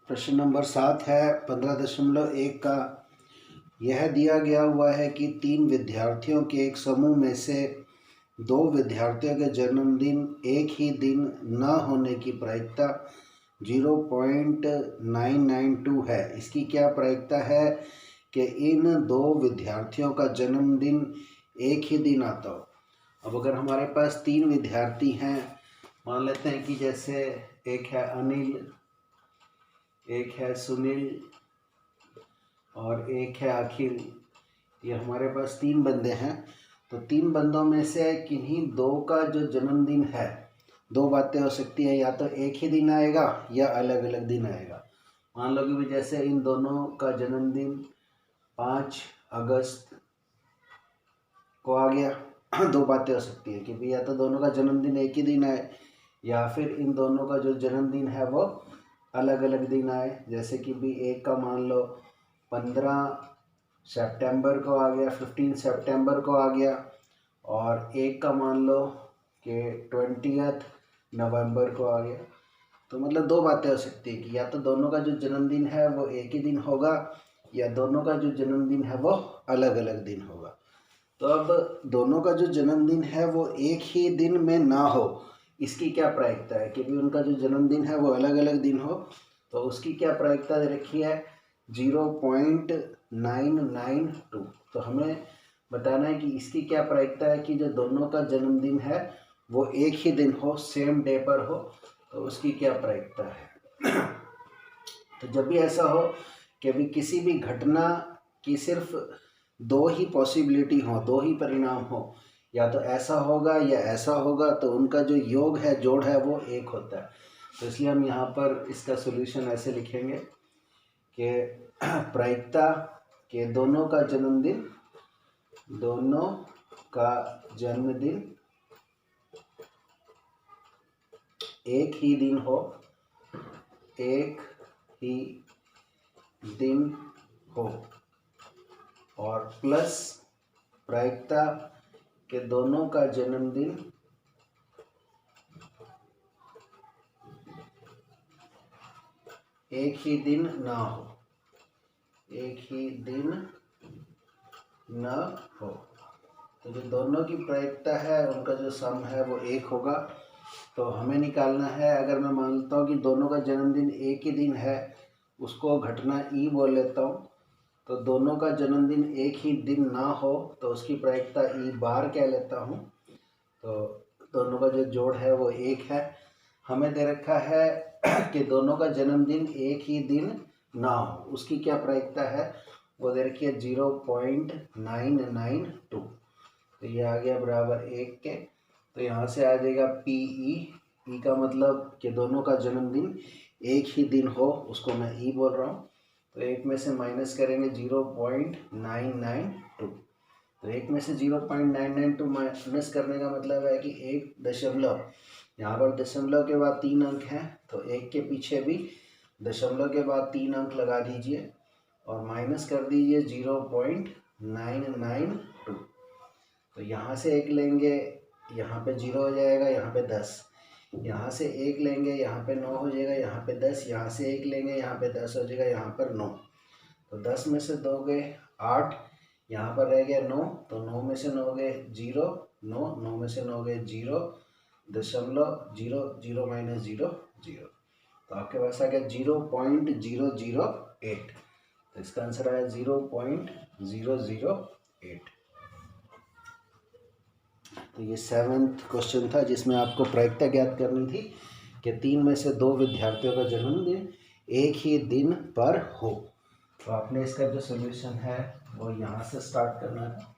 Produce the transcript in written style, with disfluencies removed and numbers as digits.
प्रश्न नंबर 7 है 15.1 का। यह दिया गया हुआ है कि 3 विद्यार्थियों के एक समूह में से 2 विद्यार्थियों के जन्मदिन एक ही दिन न होने की प्रायिकता 0.992 है। इसकी क्या प्रायिकता है कि इन 2 विद्यार्थियों का जन्मदिन एक ही दिन आता हो। अब अगर हमारे पास 3 विद्यार्थी हैं, मान लेते हैं कि जैसे एक है अनिल, एक है सुनील और एक है अखिल। ये हमारे पास 3 बंदे हैं। तो 3 बंदों में से किन्हीं 2 का जो जन्मदिन है, 2 बातें हो सकती हैं, या तो एक ही दिन आएगा या अलग अलग दिन आएगा। मान लो कि भी जैसे इन दोनों का जन्मदिन 5 अगस्त को आ गया। 2 बातें हो सकती है कि भी या तो दोनों का जन्मदिन एक ही दिन आए या फिर इन दोनों का जो जन्मदिन है वो अलग अलग दिन आए। जैसे कि भी एक का मान लो 15 सितंबर को आ गया, 15 सितंबर को आ गया, और एक का मान लो कि 20 नवंबर को आ गया। तो मतलब 2 बातें हो सकती है कि या तो दोनों का जो जन्मदिन है वो एक ही दिन होगा या दोनों का जो जन्मदिन है वो अलग अलग दिन होगा। तो अब दोनों का जो जन्मदिन है वो एक ही दिन में ना हो, इसकी क्या प्रायिकता है कि भी उनका जो जन्मदिन है वो अलग अलग दिन हो। तो उसकी क्या प्रायिकता दे रखी है 0.992। तो हमें बताना है कि इसकी क्या प्रायिकता है कि जो दोनों का जन्मदिन है वो एक ही दिन हो, सेम डे पर हो। तो उसकी क्या प्रायिकता है। तो जब भी ऐसा हो कि भी किसी भी घटना की सिर्फ 2 ही पॉसिबिलिटी हो, 2 ही परिणाम हो, या तो ऐसा होगा या ऐसा होगा, तो उनका जो योग है, जोड़ है, वो एक होता है। तो इसलिए हम यहाँ पर इसका सॉल्यूशन ऐसे लिखेंगे कि प्रायिकता के दोनों का जन्मदिन एक ही दिन हो, एक ही दिन हो, और प्लस प्रायिकता के दोनों का जन्मदिन एक ही दिन ना हो, एक ही दिन न हो। तो जो दोनों की प्रायिकता है उनका जो सम है वो एक होगा। तो हमें निकालना है, अगर मैं मानता हूँ कि दोनों का जन्मदिन एक ही दिन है, उसको घटना ई बोल लेता हूँ। तो दोनों का जन्मदिन एक ही दिन ना हो तो उसकी प्रायिकता ई बार कह लेता हूँ। तो दोनों का जो जोड़ है वो एक है। हमें दे रखा है कि दोनों का जन्मदिन एक ही दिन ना हो, उसकी क्या प्रायिकता है वो दे रखी है 0.992। तो ये आ गया बराबर 1 के। तो यहाँ से आ जाएगा PE का मतलब कि दोनों का जन्मदिन एक ही दिन हो, उसको मैं ई बोल रहा हूँ। तो 1 में से माइनस करेंगे 0.992। तो 1 में से 0.992 माइनस करने का मतलब है कि 1 दशमलव, यहाँ पर दशमलव के बाद 3 अंक हैं, तो 1 के पीछे भी दशमलव के बाद 3 अंक लगा दीजिए और माइनस कर दीजिए 0.992। तो यहाँ से 1 लेंगे, यहाँ पे 0 हो जाएगा, यहाँ पे 10। यहाँ से 1 लेंगे, यहाँ पे 9 हो जाएगा, यहाँ पे 10। यहाँ से 1 लेंगे, यहाँ पे 10 हो जाएगा, यहाँ पर 9। तो 10 में से 2 गए 8, यहाँ पर रह गया 9। तो 9 में से 9 गए 0, 9 में से 9 गए 0.00 माइनस 0 0। तो आपके पास आ गया 0.008। तो इसका आंसर आया 0.008। तो ये 7th क्वेश्चन था जिसमें आपको प्रायिकता ज्ञात करनी थी कि 3 में से 2 विद्यार्थियों का जन्मदिन एक ही दिन पर हो। तो आपने इसका जो सॉल्यूशन है वो यहाँ से स्टार्ट करना है।